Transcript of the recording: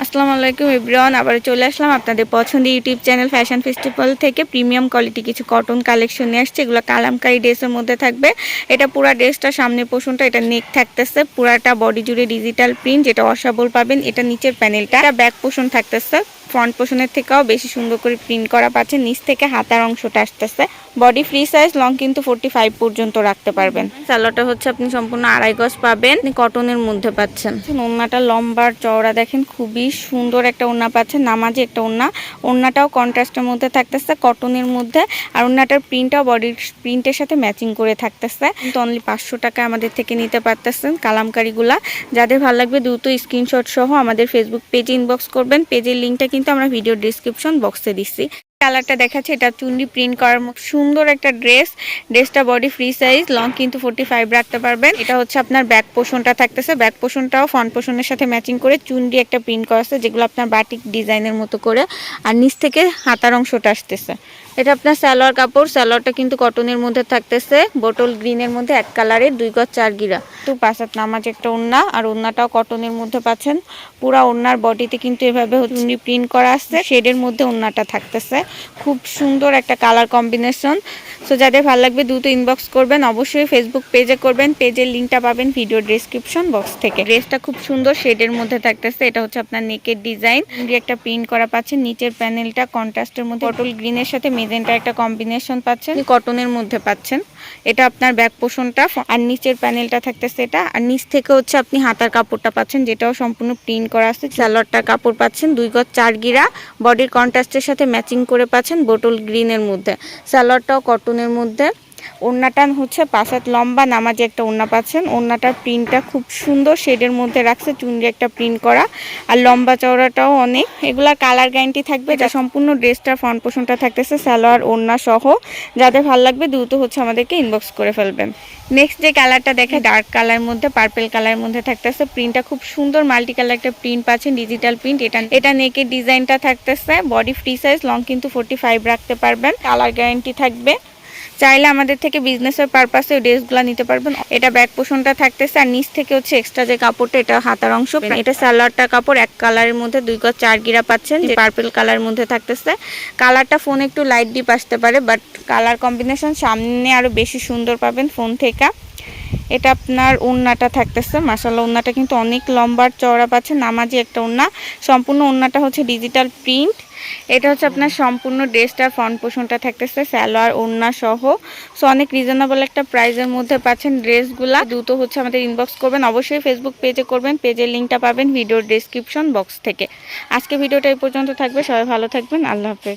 আসসালামু আলাইকুম এভরিওয়ান, আবার চলে আসলাম আপনাদের পছন্দের ইউটিউব চ্যানেল ফ্যাশন ফেস্টিভ্যাল থেকে প্রিমিয়াম কোয়ালিটি কিছু কটন কালেকশন নিয়ে আসছে। এগুলো কালামকারী ড্রেসের মধ্যে থাকবে। এটা পুরো ড্রেসটা সামনের পোর্শনটা এটা নেক থাকতেছে, পুরাটা বডি জুড়ে ডিজিটাল প্রিন্ট, যেটা ওয়াশেবল পাবেন। এটা নিচের প্যানেলটা, এটা ব্যাক পোর্শন থাকতেছে, ফ্রন্ট পোর্শনের থেকেও বেশি সুন্দর করে প্রিন্ট করা পাচ্ছে। নিচ থেকে হাতার অংশটা আসতেছে। বডি ফ্রি সাইজ, লং কিন্তু 45 পর্যন্ত রাখতে পারবেন। সালোয়ারটা হচ্ছে আপনি সম্পূর্ণ আড়াই গজ পাবেন, কটনের মধ্যে পাচ্ছেন। ওড়নাটা লম্বার চওড়া দেখেন, খুবই সুন্দর একটা ওড়না পাচ্ছেন, নামাজি একটা ওড়না। ওড়নাটাও কন্ট্রাস্টের মধ্যে থাকতেছে, কটনের মধ্যে। আর ওড়নাটার প্রিন্টটাও বডির প্রিন্টের সাথে ম্যাচিং করে থাকতেছে। কিন্তু অনলি 500 টাকা আমাদের থেকে নিতে পারতেছেন কালামকারীগুলা। যাদের ভালো লাগবে দ্রুত স্ক্রিনশট সহ আমাদের ফেসবুক পেজে ইনবক্স করবেন। পেজের লিঙ্কটা কিন্তু আমরা ভিডিও ডিসক্রিপশন বক্সে দিচ্ছি। কালারটা দেখাচ্ছে, এটা চুন্ডি প্রিন্ট করার মতো সুন্দর একটা ড্রেসটা বডি ফ্রি সাইজ, লং কিন্তু 45 রাখতে পারবেন। এটা হচ্ছে আপনার ব্যাক পোর্শনটা থাকতেছে, ব্যাক পোর্শনটাও ফ্রন্ট পোর্শনের সাথে ম্যাচিং করে চুন্ডি একটা প্রিন্ট করা আছে, যেগুলো আপনার বাটিক ডিজাইনের মতো করে। আর নিচ থেকে হাতার অংশটা আসতেছে। এটা আপনার সালোয়ার কাপড়, সালোয়ারটা কিন্তু কটনের মধ্যে থাকতেছে, বোটল গ্রিনের মধ্যে এক কালারের, 2 গজ 4 গিরা। তো পাঁচাত নামাজ একটা ওড়না, আর ওড়নাটাও কটনের মধ্যে পাচ্ছেন। পুরা ওড়নার বডিতে কিন্তু এভাবে চুন্ডি প্রিন্ট করা আছে, শেডের মধ্যে ওড়নাটা থাকতেছে। খুব সুন্দর একটা কালার কম্বিনেশন। সো যাদের ভালো লাগবে দ্রুত ইনবক্স করবেন, অবশ্যই ফেসবুক পেজে করবেন। পেজের লিঙ্কটা পাবেন ভিডিও ডেসক্রিপশন বক্স থেকে। ড্রেসটা খুব সুন্দর শেডের মধ্যে থাকতেছে। এটা হচ্ছে আপনার নেকের ডিজাইন, একটা প্রিন্ট করা পাচ্ছেন। নিচের প্যানেলটা কন্ট্রাস্টের মধ্যে বটল গ্রিনের সাথে মেজেন্টা একটা কম্বিনেশন পাচ্ছেন, কটনের মধ্যে পাচ্ছেন। এটা আপনার ব্যাক পোর্শনটা, আর নিচের প্যানেলটা থাকতেছে এটা। আর নিচ থেকে হচ্ছে আপনি হাতার কাপড়টা পাচ্ছেন, যেটাও সম্পূর্ণ প্রিন্ট করা আছে। সালোয়ারটার কাপড় পাচ্ছেন 2 গজ 4 গিরা, বডির কন্ট্রাস্টের সাথে ম্যাচিং করে পাচ্ছেন বোটল গ্রিনের মধ্যে। সালোয়ারটাও কটনের মধ্যে। ওড়নাটা হচ্ছে পাঁচাত লম্বা নামাজি একটা ওড়না পাচ্ছেন। ওড়নাটার প্রিন্টটা খুব সুন্দর শেডের মধ্যে রাখছে, চুনরি একটা প্রিন্ট করা। আর লম্বা চওড়াটাও অনেক। এগুলা কালার গ্যারান্টি থাকবে। এটা সম্পূর্ণ ড্রেসটার ফ্রন্ট পোর্শনটা থাকতেছে সালোয়ার ওড়না সহ। যাদের ভালো লাগবে দ্রুত হচ্ছে আমাদেরকে ইনবক্স করে ফেলবেন। নেক্সট যে কালারটা দেখে, ডার্ক কালার মধ্যে পার্পেল কালারের মধ্যে থাকতেছে। প্রিন্টটা খুব সুন্দর, মাল্টি কালার একটা প্রিন্ট পাচ্ছেন, ডিজিটাল প্রিন্ট। এটা নেকের ডিজাইনটা থাকতেছে, বডি ফ্রি সাইজ, লং কিন্তু 45 রাখতে পারবেন। কালার গ্যারান্টি থাকবে। চাইলে আমাদের থেকে বিজনেসের পারপাসে ড্রেসগুলো নিতে পারবেন। এটা ব্যাক পোর্শনটা থাকতেছে, আর নিচ থেকে হচ্ছে এক্সট্রা যে কাপড়টা, এটা হাতার অংশ। এটা সালোয়ারটা কাপড় এক কালারের মধ্যে 2 গজ 4 গিরা পাচ্ছেন, যে পার্পল কালারের মধ্যে থাকতেছে। কালারটা ফোন একটু লাইট ডিপ আসতে পারে, বাট কালার কম্বিনেশন সামনে আরো বেশি সুন্দর পাবেন ফোন থেকে। এটা আপনার ওড়নাটা থাকতেছে, মাশাআল্লাহ ওড়নাটা কিন্তু অনেক লম্বার চওড়া পাচ্ছেন, নামাজি একটা ওড়না। সম্পূর্ণ ওড়নাটা হচ্ছে ডিজিটাল প্রিন্ট। এটা হচ্ছে আপনার সম্পূর্ণ ড্রেসটার ফ্রন্ট পোর্শনটা থাকতেছে, সালোয়ার ওড়না সহ। সো অনেক রিজনেবল একটা প্রাইসের মধ্যে পাচ্ছেন ড্রেসগুলা। দ্রুত হচ্ছে আমাদের ইনবক্স করবেন, অবশ্যই ফেসবুক পেজে করবেন। পেজের লিঙ্কটা পাবেন ভিডিওর ডেসক্রিপশন বক্স থেকে। আজকে ভিডিওটা এই পর্যন্ত থাকবে, সবাই ভালো থাকবেন, আল্লাহ হাফেজ।